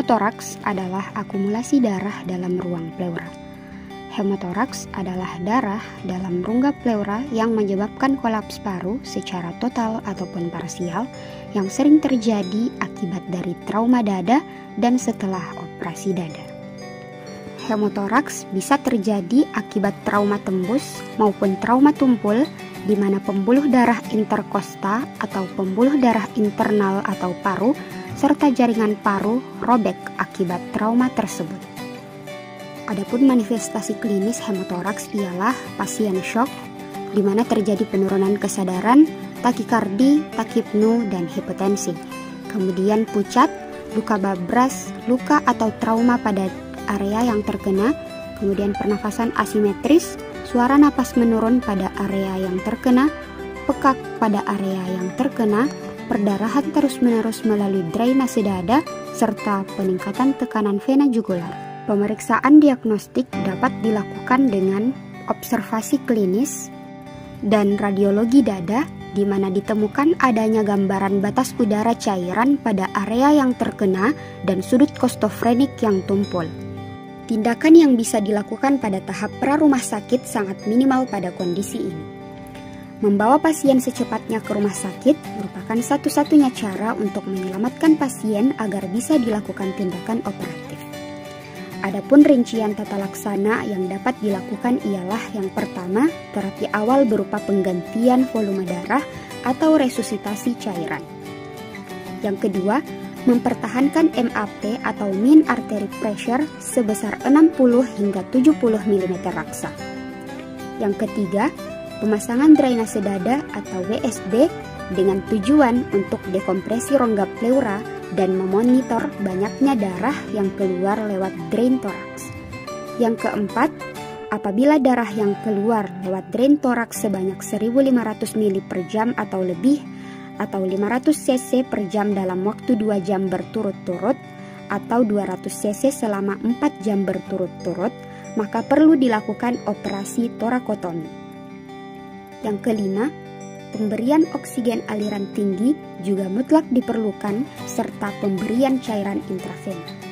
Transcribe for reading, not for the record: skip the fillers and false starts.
Pneumotoraks adalah akumulasi darah dalam ruang pleura. Hemotoraks adalah darah dalam rongga pleura yang menyebabkan kolaps paru secara total ataupun parsial yang sering terjadi akibat dari trauma dada dan setelah operasi dada. Hemotoraks bisa terjadi akibat trauma tembus maupun trauma tumpul di mana pembuluh darah interkosta atau pembuluh darah internal atau paru serta jaringan paru robek akibat trauma tersebut. Adapun manifestasi klinis hemotoraks ialah pasien shock di mana terjadi penurunan kesadaran, takikardi, takipnu, dan hipotensi. Kemudian pucat, luka babras, luka atau trauma pada area yang terkena, kemudian pernafasan asimetris, suara napas menurun pada area yang terkena, pekak pada area yang terkena, perdarahan terus-menerus melalui drainase dada, serta peningkatan tekanan vena jugular. Pemeriksaan diagnostik dapat dilakukan dengan observasi klinis dan radiologi dada, di mana ditemukan adanya gambaran batas udara cairan pada area yang terkena dan sudut kostofrenik yang tumpul. Tindakan yang bisa dilakukan pada tahap pra-rumah sakit sangat minimal pada kondisi ini. Membawa pasien secepatnya ke rumah sakit merupakan satu-satunya cara untuk menyelamatkan pasien agar bisa dilakukan tindakan operatif. Adapun rincian tata laksana yang dapat dilakukan ialah yang pertama, terapi awal berupa penggantian volume darah atau resusitasi cairan. Yang kedua, mempertahankan MAP atau mean artery pressure sebesar 60 hingga 70 mm raksa. Yang ketiga, pemasangan drainase dada atau WSD dengan tujuan untuk dekompresi rongga pleura dan memonitor banyaknya darah yang keluar lewat drain toraks. Yang keempat, apabila darah yang keluar lewat drain toraks sebanyak 1500 ml per jam atau lebih, atau 500 cc per jam dalam waktu 2 jam berturut-turut, atau 200 cc selama 4 jam berturut-turut, maka perlu dilakukan operasi torakotomi. Yang kelima, pemberian oksigen aliran tinggi juga mutlak diperlukan serta pemberian cairan intravena.